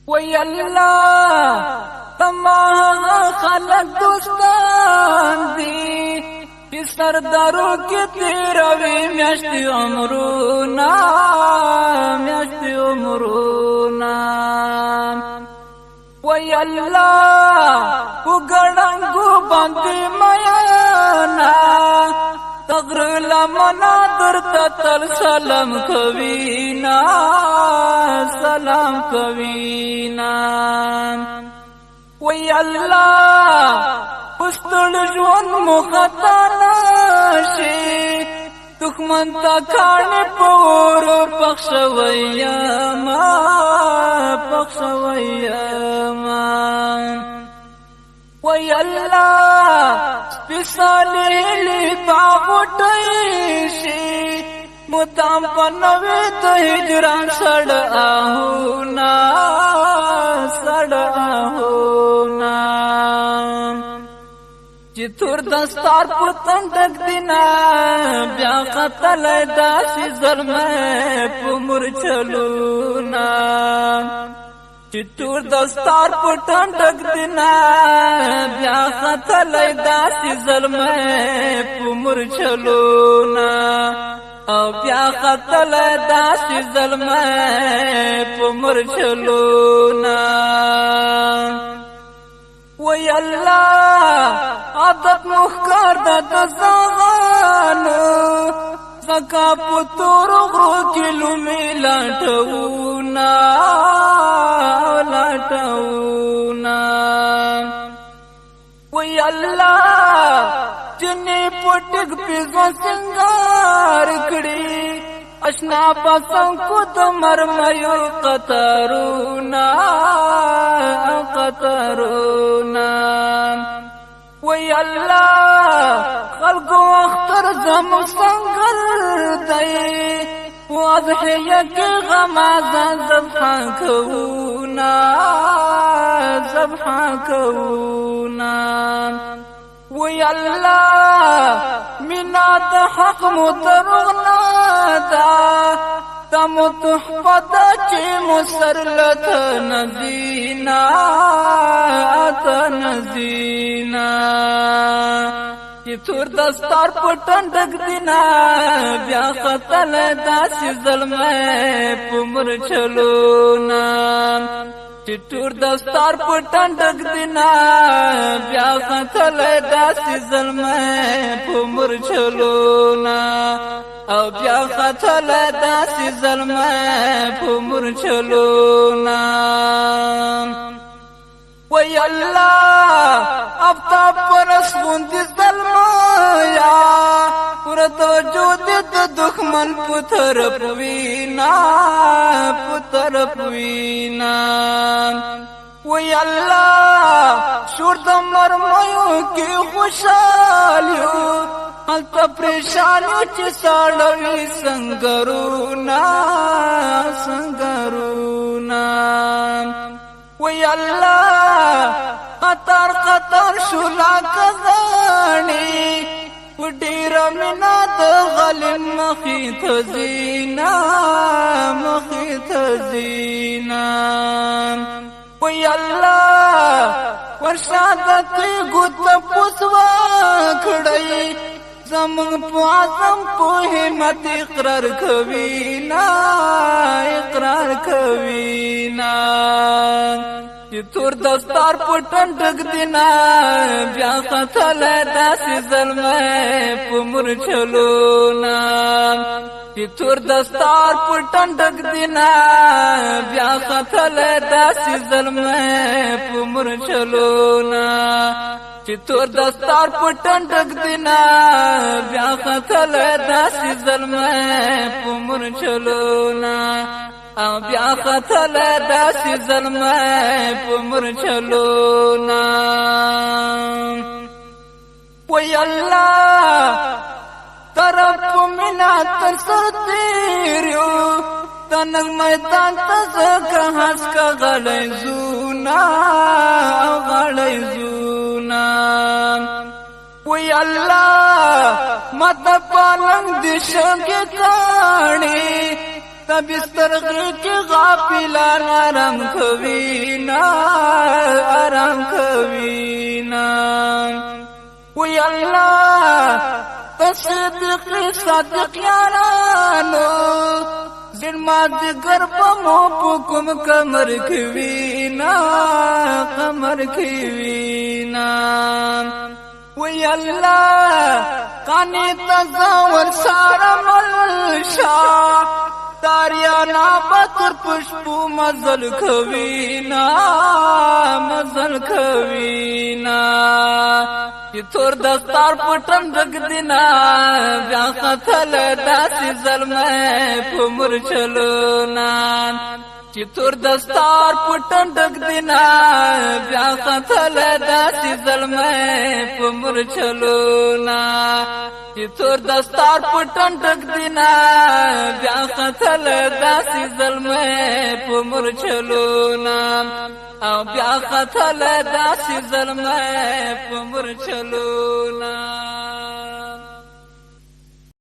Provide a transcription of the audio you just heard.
وی اللہ تمام خلق دوستان دی کہ سردارو کی تیروی میاشتی عمرونا وی اللہ اگڑنگو بندی میانا تغر لمنا درتا تل سلام کوینا وی اللہ استل جون مخطانا شی دخمن تا کھانے پور پخش ویاما وی اللہ سپیسالی لی باغوٹیشی مدام پنوی تو ہجران سڑ آہونا چتور دستار پتن تک دینا بیا قتل داسی ظلم پمر چلونا چتور دستار پتن تک دینا بیا قتل داسی ظلم پمر چلونا او بیا قتل داسی ظلم پمر چلونا وی اللہ عادت مخکار دا دزاغانو زکا پتور غرو کلو می لاتونا وی اللہ جنی پوٹک پیزو سنگار کڑی اشنا پسن کو تمرمیو قطرونا وی اللہ خلقو اختر زم سنگر دی واضحی کی غمازان زبحان کونا وی اللہ منات حق مدرغنا دا تم تحفظ چی مسرلت نزینا چی تور دستار پٹن ڈگ دینا بیا قتل داسی ظلم پمر چلونا چی تور دستار پٹن ڈگ دینا بیا قتل داسی ظلم پمر چلونا او بیا قتل داسی ظلم پمر چلونا وی اللہ اب تا پرس گوندی ظلمایا پورت وجود دخمن پتر پوینا وی اللہ شور دمرمیو کی خوشالیو حالتا پریشانیو چی ساڑوی سنگرونا وی اللہ قطار شولا کزانی وڈیر منات غلم مخیط زینا وی اللہ ورشادتی گوت پوسوا کھڑی زمان پوازم پو حمد اقرار کوینا چی تور دستار پٹن ڈگ دینا بیا قتل داسی ظلم پمر چلونا چی تور دستار پٹن ڈگ دینا بیا قتل داسی ظلم پمر چلونا چی تور دستار پٹن ڈگ دینا بیا قتل داسی ظلم پمر چلونا او بیا قتل داسی ظلم پمر چلونا وی اللہ طرف منا ترسر تیریو تنگ میدان تزکا ہنس کا غلی زونا وی اللہ مد پالنگ دشنگ کانی تبسترغی کی غافلان آرام کوینا آرام کوینا وی اللہ تصدق صادق یارانو زنما دگر پمو پکم کمر کوینا کمر کوینا وی اللہ کانی تزاور سارا ملشا تاریانا بطر پشپو مزل کوینا مزل کوینا یہ تور دستار پٹن رگ دینا بیا خطل داسی ظلمے پمر چلونا یہ تور دستار پٹن رگ دینا بیا خطل داسی ظلمے پمر چلونا یہ تور دستار پٹن رگ دینا بیا خطل داسی ظلمے پمر چلونا او بیا خطل داسی ظلمے پمر چلونا